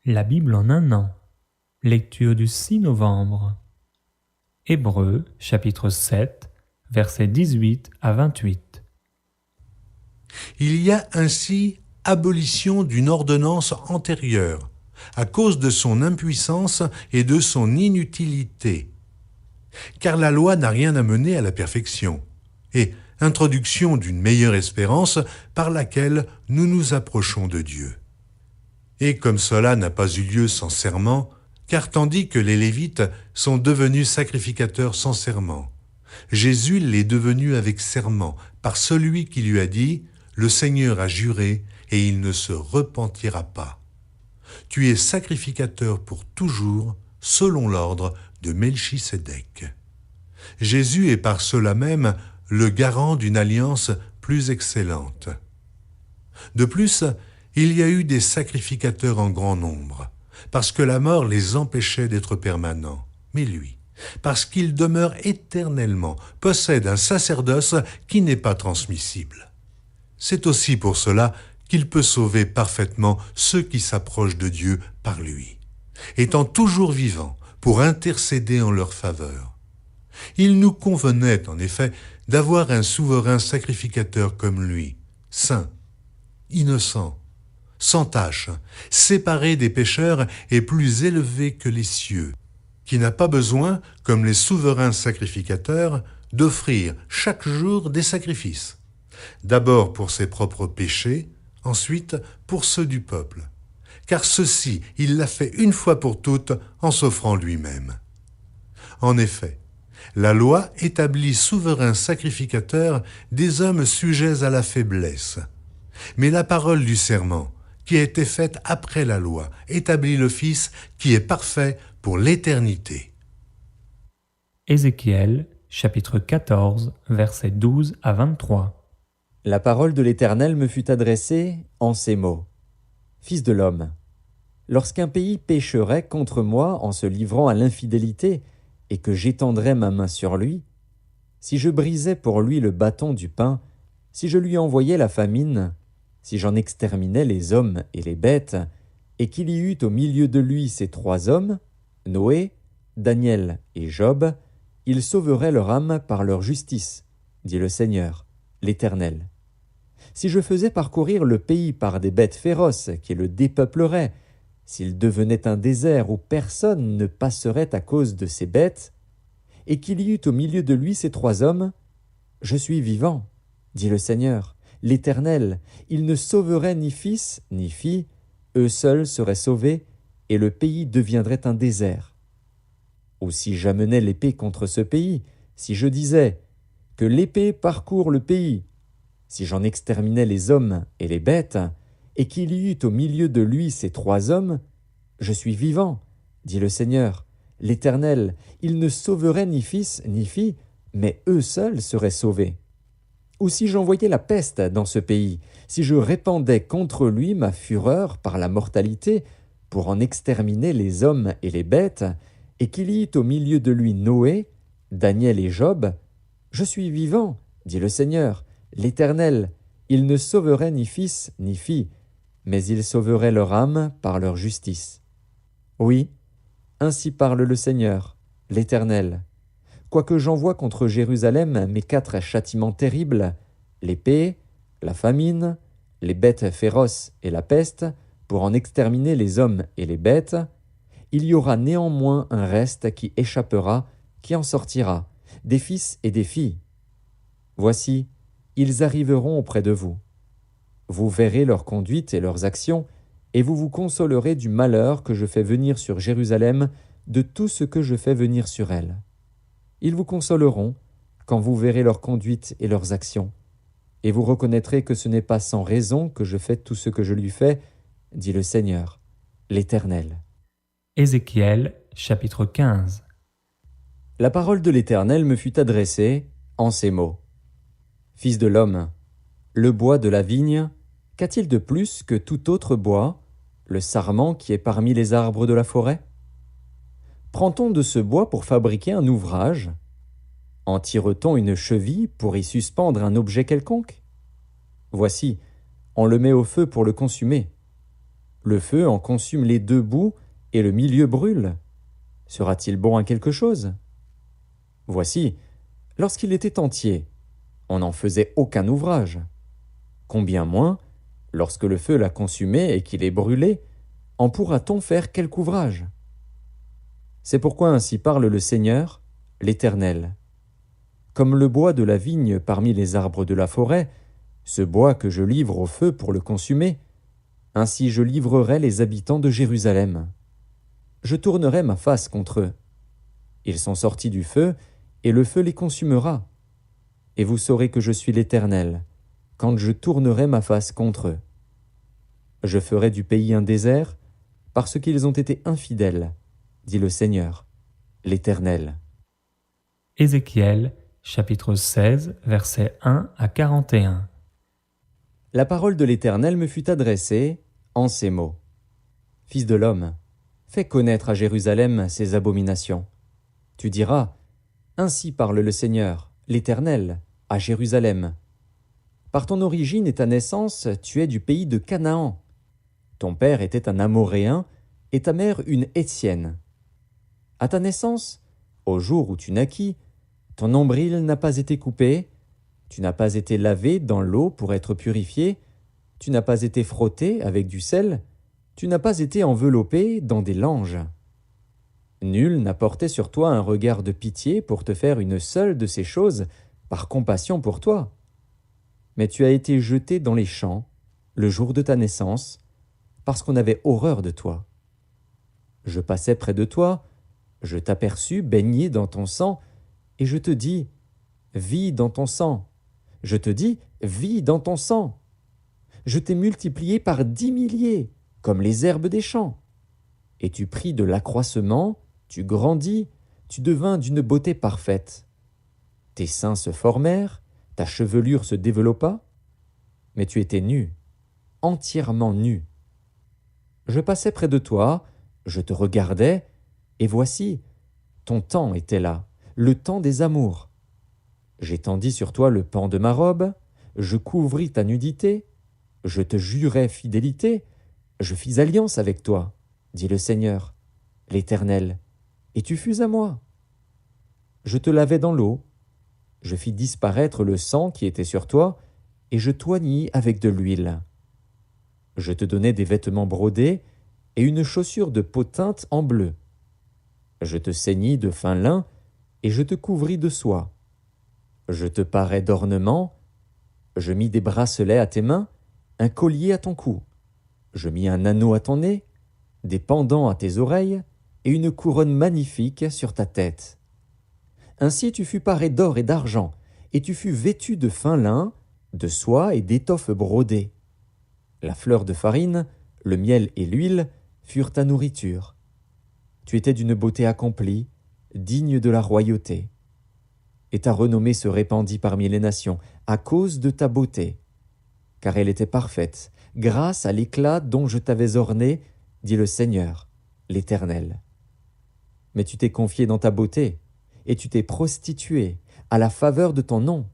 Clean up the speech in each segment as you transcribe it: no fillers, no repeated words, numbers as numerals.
La Bible en un an. Lecture du 6 novembre. Hébreux, chapitre 7, versets 18 à 28. Il y a ainsi abolition d'une ordonnance antérieure, à cause de son impuissance et de son inutilité. Car la loi n'a rien amené à la perfection, et introduction d'une meilleure espérance par laquelle nous nous approchons de Dieu. Et comme cela n'a pas eu lieu sans serment, car tandis que les Lévites sont devenus sacrificateurs sans serment, Jésus l'est devenu avec serment par celui qui lui a dit « Le Seigneur a juré et il ne se repentira pas. Tu es sacrificateur pour toujours, selon l'ordre de Melchisédek. » Jésus est par cela même le garant d'une alliance plus excellente. De plus, il y a eu des sacrificateurs en grand nombre, parce que la mort les empêchait d'être permanents. Mais lui, parce qu'il demeure éternellement, possède un sacerdoce qui n'est pas transmissible. C'est aussi pour cela qu'il peut sauver parfaitement ceux qui s'approchent de Dieu par lui, étant toujours vivant pour intercéder en leur faveur. Il nous convenait, en effet, d'avoir un souverain sacrificateur comme lui, saint, innocent, sans tache, séparé des pécheurs et plus élevé que les cieux, qui n'a pas besoin, comme les souverains sacrificateurs, d'offrir chaque jour des sacrifices, d'abord pour ses propres péchés, ensuite pour ceux du peuple, car ceci il l'a fait une fois pour toutes en s'offrant lui-même. En effet, la loi établit souverains sacrificateurs des hommes sujets à la faiblesse, mais la parole du serment, qui a été faite après la loi, établit le Fils qui est parfait pour l'éternité. Ézéchiel, chapitre 14, versets 12 à 23. La parole de l'Éternel me fut adressée en ces mots. Fils de l'homme, lorsqu'un pays pécherait contre moi en se livrant à l'infidélité et que j'étendrais ma main sur lui, si je brisais pour lui le bâton du pain, si je lui envoyais la famine, si j'en exterminais les hommes et les bêtes, et qu'il y eût au milieu de lui ces trois hommes, Noé, Daniel et Job, ils sauveraient leur âme par leur justice, dit le Seigneur, l'Éternel. Si je faisais parcourir le pays par des bêtes féroces qui le dépeupleraient, s'il devenait un désert où personne ne passerait à cause de ces bêtes, et qu'il y eût au milieu de lui ces trois hommes, je suis vivant, dit le Seigneur, l'Éternel, il ne sauverait ni fils ni fille, eux seuls seraient sauvés, et le pays deviendrait un désert. Ou si j'amenais l'épée contre ce pays, si je disais que l'épée parcourt le pays, si j'en exterminais les hommes et les bêtes, et qu'il y eût au milieu de lui ces trois hommes, je suis vivant, dit le Seigneur, l'Éternel, il ne sauverait ni fils ni fille, mais eux seuls seraient sauvés. Ou si j'envoyais la peste dans ce pays, si je répandais contre lui ma fureur par la mortalité, pour en exterminer les hommes et les bêtes, et qu'il y eût au milieu de lui Noé, Daniel et Job, je suis vivant, dit le Seigneur, l'Éternel, il ne sauverait ni fils ni fille, mais il sauverait leur âme par leur justice. Oui, ainsi parle le Seigneur, l'Éternel. Quoique j'envoie contre Jérusalem mes 4 châtiments terribles, l'épée, la famine, les bêtes féroces et la peste, pour en exterminer les hommes et les bêtes, il y aura néanmoins un reste qui échappera, qui en sortira, des fils et des filles. Voici, ils arriveront auprès de vous. Vous verrez leur conduite et leurs actions, et vous vous consolerez du malheur que je fais venir sur Jérusalem, de tout ce que je fais venir sur elle. Ils vous consoleront quand vous verrez leur conduite et leurs actions, et vous reconnaîtrez que ce n'est pas sans raison que je fais tout ce que je lui fais, dit le Seigneur, l'Éternel. Ézéchiel, chapitre 15. La parole de l'Éternel me fut adressée en ces mots. Fils de l'homme, le bois de la vigne, qu'a-t-il de plus que tout autre bois, le sarment qui est parmi les arbres de la forêt? Prend-on de ce bois pour fabriquer un ouvrage? En tire-t-on une cheville pour y suspendre un objet quelconque? Voici, on le met au feu pour le consumer. Le feu en consume les deux bouts et le milieu brûle. Sera-t-il bon à quelque chose? Voici, lorsqu'il était entier, on n'en faisait aucun ouvrage. Combien moins, lorsque le feu l'a consumé et qu'il est brûlé, en pourra-t-on faire quelque ouvrage? C'est pourquoi ainsi parle le Seigneur, l'Éternel. Comme le bois de la vigne parmi les arbres de la forêt, ce bois que je livre au feu pour le consumer, ainsi je livrerai les habitants de Jérusalem. Je tournerai ma face contre eux. Ils sont sortis du feu, et le feu les consumera. Et vous saurez que je suis l'Éternel, quand je tournerai ma face contre eux. Je ferai du pays un désert, parce qu'ils ont été infidèles, dit le Seigneur, l'Éternel. Ézéchiel, chapitre 16, versets 1 à 41. La parole de l'Éternel me fut adressée en ces mots. Fils de l'homme, fais connaître à Jérusalem ses abominations. Tu diras, ainsi parle le Seigneur, l'Éternel, à Jérusalem. Par ton origine et ta naissance, tu es du pays de Canaan. Ton père était un Amoréen et ta mère une Hétienne. À ta naissance, au jour où tu naquis, ton nombril n'a pas été coupé, tu n'as pas été lavé dans l'eau pour être purifié, tu n'as pas été frotté avec du sel, tu n'as pas été enveloppé dans des langes. Nul n'a porté sur toi un regard de pitié pour te faire une seule de ces choses par compassion pour toi. Mais tu as été jeté dans les champs, le jour de ta naissance, parce qu'on avait horreur de toi. Je passais près de toi, je t'aperçus baigné dans ton sang, et je te dis, vis dans ton sang. Je te dis, vis dans ton sang. Je t'ai multiplié par 10 milliers, comme les herbes des champs. Et tu pris de l'accroissement, tu grandis, tu devins d'une beauté parfaite. Tes seins se formèrent, ta chevelure se développa, mais tu étais nu, entièrement nu. Je passais près de toi, je te regardais, et voici, ton temps était là, le temps des amours. J'étendis sur toi le pan de ma robe, je couvris ta nudité, je te jurai fidélité, je fis alliance avec toi, dit le Seigneur, l'Éternel, et tu fus à moi. Je te lavai dans l'eau, je fis disparaître le sang qui était sur toi, et je t'oignis avec de l'huile. Je te donnai des vêtements brodés et une chaussure de peau teinte en bleu. Je te ceignis de fin lin, et je te couvris de soie. Je te parais d'ornements, je mis des bracelets à tes mains, un collier à ton cou. Je mis un anneau à ton nez, des pendants à tes oreilles, et une couronne magnifique sur ta tête. Ainsi tu fus paré d'or et d'argent, et tu fus vêtu de fin lin, de soie et d'étoffes brodées. La fleur de farine, le miel et l'huile furent ta nourriture. Tu étais d'une beauté accomplie, digne de la royauté. Et ta renommée se répandit parmi les nations à cause de ta beauté. Car elle était parfaite, grâce à l'éclat dont je t'avais orné, dit le Seigneur, l'Éternel. Mais tu t'es confié dans ta beauté, et tu t'es prostitué à la faveur de ton nom.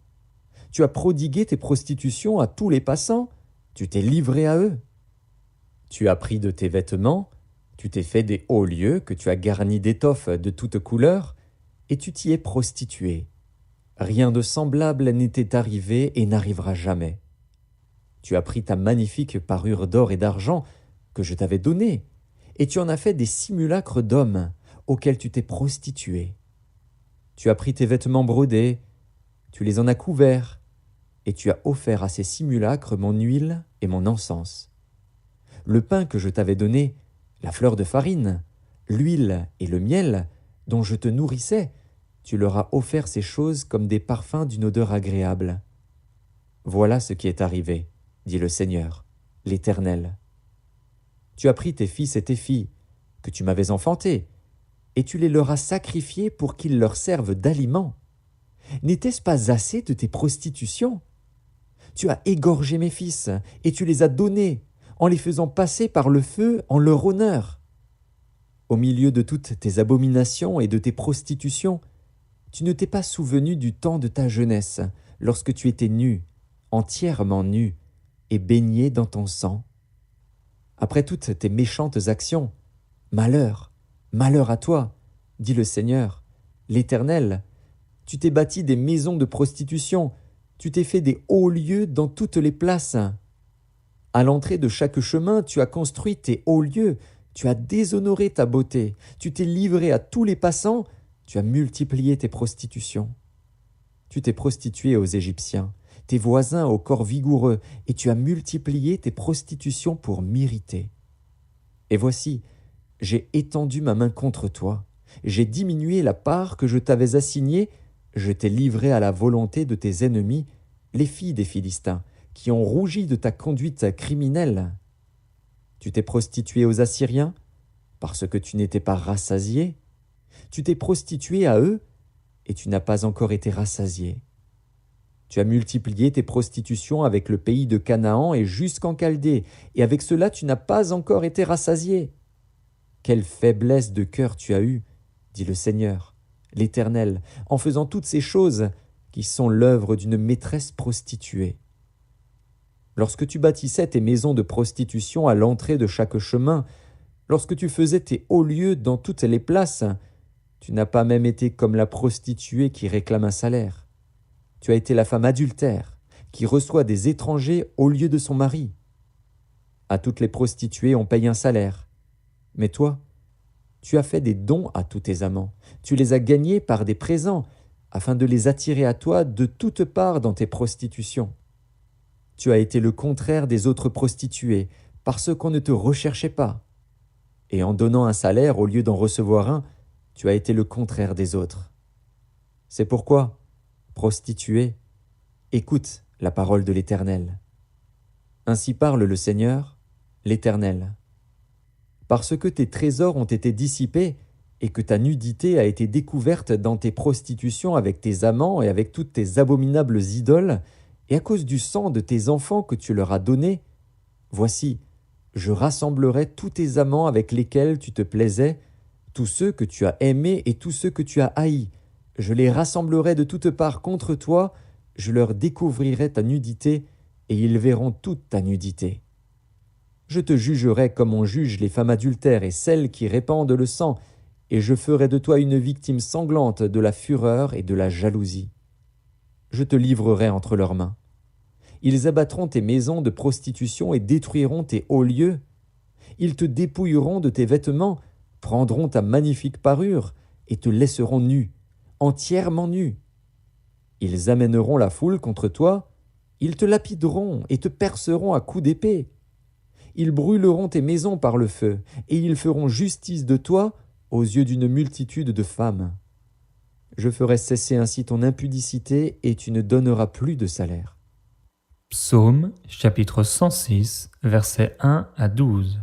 Tu as prodigué tes prostitutions à tous les passants, tu t'es livré à eux. Tu as pris de tes vêtements, tu t'es fait des hauts lieux que tu as garnis d'étoffes de toutes couleurs, et tu t'y es prostitué. Rien de semblable n'était arrivé et n'arrivera jamais. Tu as pris ta magnifique parure d'or et d'argent que je t'avais donnée, et tu en as fait des simulacres d'hommes auxquels tu t'es prostitué. Tu as pris tes vêtements brodés, tu les en as couverts, et tu as offert à ces simulacres mon huile et mon encens. Le pain que je t'avais donné, la fleur de farine, l'huile et le miel, dont je te nourrissais, tu leur as offert ces choses comme des parfums d'une odeur agréable. Voilà ce qui est arrivé, dit le Seigneur, l'Éternel. Tu as pris tes fils et tes filles, que tu m'avais enfantés, et tu les leur as sacrifiés pour qu'ils leur servent d'aliment. N'était-ce pas assez de tes prostitutions? Tu as égorgé mes fils, et tu les as donnés, en les faisant passer par le feu en leur honneur. Au milieu de toutes tes abominations et de tes prostitutions, tu ne t'es pas souvenu du temps de ta jeunesse, lorsque tu étais nu, entièrement nu, et baigné dans ton sang. après toutes tes méchantes actions. Malheur, malheur à toi, dit le Seigneur, l'Éternel. Tu t'es bâti des maisons de prostitution, tu t'es fait des hauts lieux dans toutes les places. À l'entrée de chaque chemin, tu as construit tes hauts lieux, tu as déshonoré ta beauté, tu t'es livré à tous les passants, tu as multiplié tes prostitutions. Tu t'es prostitué aux Égyptiens, tes voisins au corps vigoureux, et tu as multiplié tes prostitutions pour m'irriter. Et voici, j'ai étendu ma main contre toi, j'ai diminué la part que je t'avais assignée, je t'ai livré à la volonté de tes ennemis, les filles des Philistins, qui ont rougi de ta conduite criminelle. Tu t'es prostitué aux Assyriens, parce que tu n'étais pas rassasié. Tu t'es prostitué à eux, et tu n'as pas encore été rassasié. Tu as multiplié tes prostitutions avec le pays de Canaan et jusqu'en Chaldée, et avec cela tu n'as pas encore été rassasié. Quelle faiblesse de cœur tu as eue, dit le Seigneur, l'Éternel, en faisant toutes ces choses qui sont l'œuvre d'une maîtresse prostituée. Lorsque tu bâtissais tes maisons de prostitution à l'entrée de chaque chemin, lorsque tu faisais tes hauts lieux dans toutes les places, tu n'as pas même été comme la prostituée qui réclame un salaire. Tu as été la femme adultère, qui reçoit des étrangers au lieu de son mari. À toutes les prostituées on paye un salaire. Mais toi, tu as fait des dons à tous tes amants. Tu les as gagnés par des présents, afin de les attirer à toi de toutes parts dans tes prostitutions. Tu as été le contraire des autres prostituées, parce qu'on ne te recherchait pas. Et en donnant un salaire au lieu d'en recevoir un, tu as été le contraire des autres. C'est pourquoi, prostituée, écoute la parole de l'Éternel. Ainsi parle le Seigneur, l'Éternel. Parce que tes trésors ont été dissipés et que ta nudité a été découverte dans tes prostitutions avec tes amants et avec toutes tes abominables idoles, et à cause du sang de tes enfants que tu leur as donné, voici, je rassemblerai tous tes amants avec lesquels tu te plaisais, tous ceux que tu as aimés et tous ceux que tu as haïs. Je les rassemblerai de toutes parts contre toi, je leur découvrirai ta nudité, et ils verront toute ta nudité. Je te jugerai comme on juge les femmes adultères et celles qui répandent le sang, et je ferai de toi une victime sanglante de la fureur et de la jalousie. Je te livrerai entre leurs mains. Ils abattront tes maisons de prostitution et détruiront tes hauts lieux. Ils te dépouilleront de tes vêtements, prendront ta magnifique parure et te laisseront nu, entièrement nu. Ils amèneront la foule contre toi, ils te lapideront et te perceront à coups d'épée. Ils brûleront tes maisons par le feu, et ils feront justice de toi aux yeux d'une multitude de femmes. Je ferai cesser ainsi ton impudicité, et tu ne donneras plus de salaire. Psaume, chapitre 106, versets 1 à 12.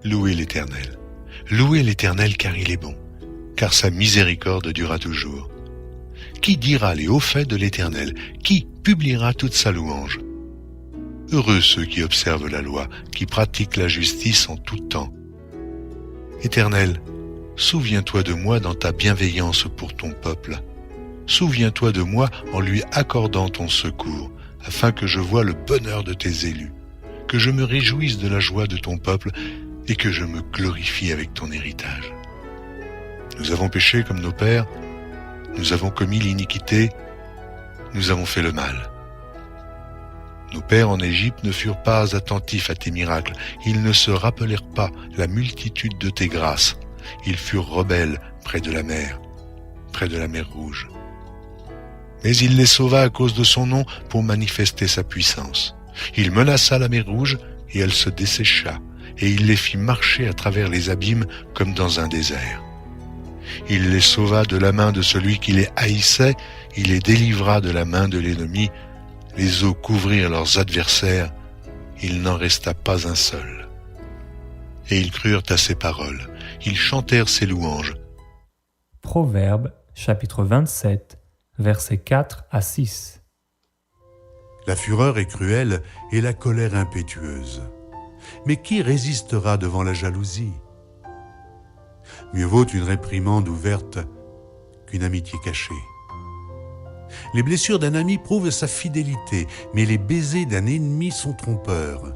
Louez l'Éternel car il est bon, car sa miséricorde durera toujours. Qui dira les hauts faits de l'Éternel? Qui publiera toute sa louange? Heureux ceux qui observent la loi, qui pratiquent la justice en tout temps. Éternel, souviens-toi de moi dans ta bienveillance pour ton peuple. Souviens-toi de moi en lui accordant ton secours, afin que je voie le bonheur de tes élus, que je me réjouisse de la joie de ton peuple et que je me glorifie avec ton héritage. Nous avons péché comme nos pères, nous avons commis l'iniquité, nous avons fait le mal. Nos pères en Égypte ne furent pas attentifs à tes miracles, ils ne se rappelèrent pas la multitude de tes grâces, ils furent rebelles près de la mer Rouge. Mais il les sauva à cause de son nom pour manifester sa puissance. Il menaça la mer Rouge et elle se dessécha, et il les fit marcher à travers les abîmes comme dans un désert. Il les sauva de la main de celui qui les haïssait, il les délivra de la main de l'ennemi. Les eaux couvrirent leurs adversaires, il n'en resta pas un seul. Et ils crurent à ses paroles, ils chantèrent ses louanges. Proverbe, chapitre 27, versets 4 à 6. La fureur est cruelle et la colère impétueuse. Mais qui résistera devant la jalousie? Mieux vaut une réprimande ouverte qu'une amitié cachée. Les blessures d'un ami prouvent sa fidélité, mais les baisers d'un ennemi sont trompeurs.